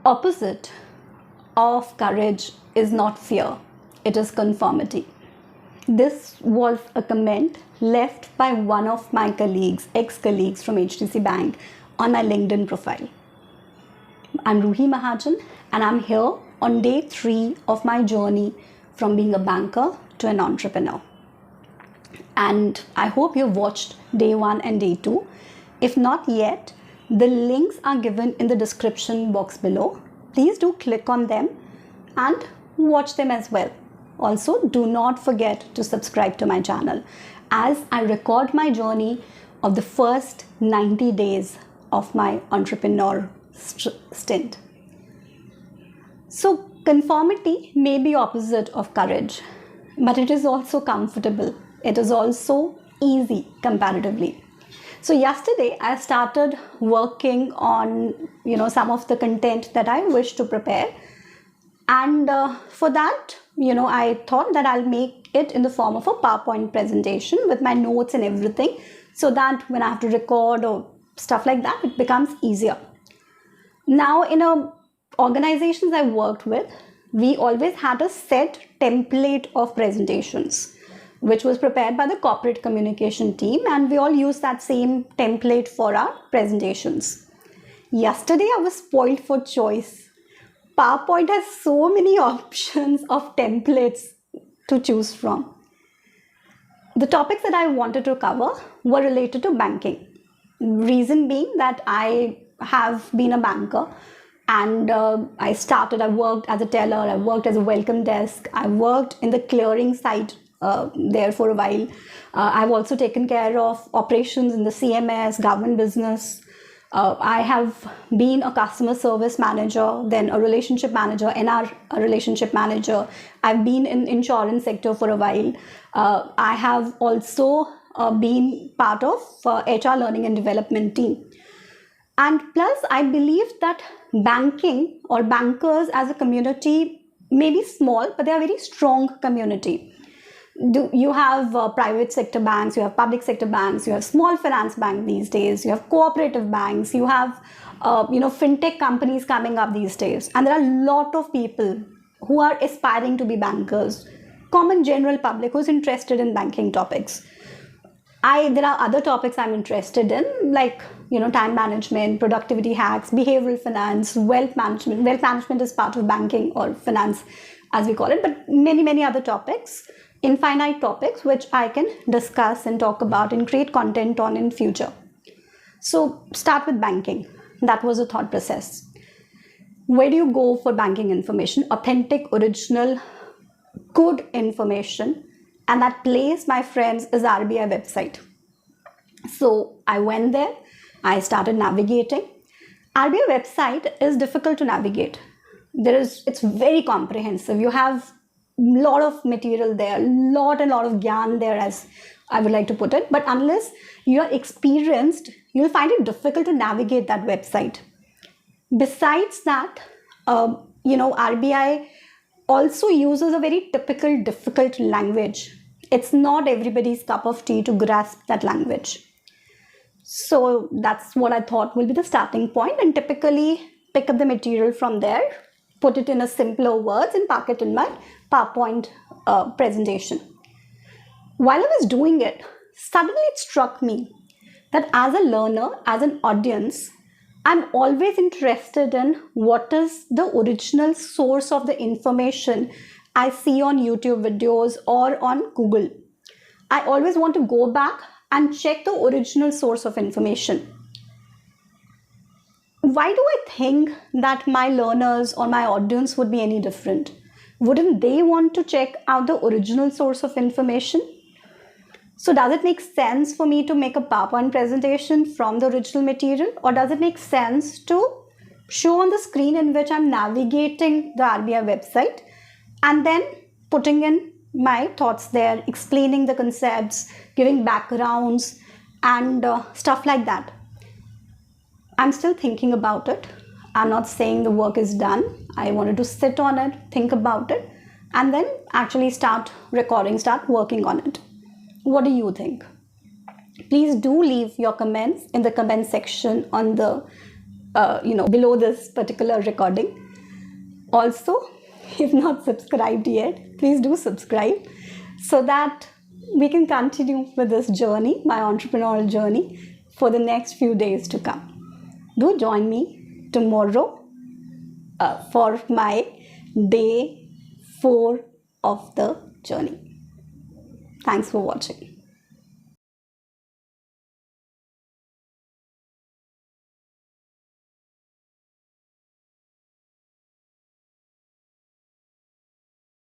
Opposite of courage is not fear, it is conformity. This was a comment left by one of my colleagues, ex-colleagues from HDFC Bank on my LinkedIn profile. I'm Ruhi Mahajan and I'm here on day 3 of my journey from being a banker to an entrepreneur. And I hope you've watched day 1 and day 2. If not yet, the links are given in the description box below. Please do click on them and watch them as well. Also, do not forget to subscribe to my channel as I record my journey of the first 90 days of my entrepreneur stint. So, conformity may be opposite of courage, but it is also comfortable. It is also easy comparatively. So yesterday I started working on some of the content that I wish to prepare, and for that I thought that I'll make it in the form of a PowerPoint presentation with my notes and everything, so that when I have to record or stuff like that, it becomes easier. Now in organizations I worked with, we always had a set template of presentations which was prepared by the corporate communication team, and we all use that same template for our presentations. Yesterday I was spoiled for choice. PowerPoint has so many options of templates to choose from. The topics that I wanted to cover were related to banking. Reason being that I have been a banker, and I worked as a teller, I worked as a welcome desk, I worked in the clearing side there for a while. I've also taken care of operations in the CMS, government business. I have been a customer service manager, then a relationship manager, a relationship manager. I've been in insurance sector for a while. I have also been part of HR learning and development team. And plus, I believe that banking or bankers as a community may be small, but they are a very strong community. You have private sector banks, you have public sector banks, you have small finance bank these days, you have cooperative banks, you have fintech companies coming up these days, and there are a lot of people who are aspiring to be bankers, common general public who's interested in banking topics. There are other topics I'm interested in, like time management, productivity hacks, behavioral finance, wealth management. Wealth management is part of banking or finance as we call it, but many other topics, infinite topics, which I can discuss and talk about and create content on in future. So start with banking. That was a thought process. Where do you go for banking information? Authentic, original, good information. And that place, my friends, is RBI website. So I went there. I started navigating. RBI website is difficult to navigate. It's very comprehensive. You have lot of material there, lot of gyan there, as I would like to put it. But unless you are experienced, you'll find it difficult to navigate that website. Besides that, RBI also uses a very typical difficult language. It's not everybody's cup of tea to grasp that language. So that's what I thought will be the starting point, and typically pick up the material from there, put it in a simpler words and pack it in my PowerPoint presentation. While I was doing it, suddenly it struck me that as a learner, as an audience, I'm always interested in what is the original source of the information I see on YouTube videos or on Google. I always want to go back and check the original source of information. Why do I think that my learners or my audience would be any different? Wouldn't they want to check out the original source of information? So does it make sense for me to make a PowerPoint presentation from the original material, or does it make sense to show on the screen in which I'm navigating the RBI website and then putting in my thoughts there, explaining the concepts, giving backgrounds and stuff like that? I'm still thinking about it. I'm not saying the work is done. I wanted to sit on it, think about it, and then actually start recording, start working on it. What do you think? Please do leave your comments in the comment section on the below this particular recording. Also, if not subscribed yet, please do subscribe so that we can continue with this journey, my entrepreneurial journey, for the next few days to come. Do join me tomorrow for my day 4 of the journey. Thanks for watching.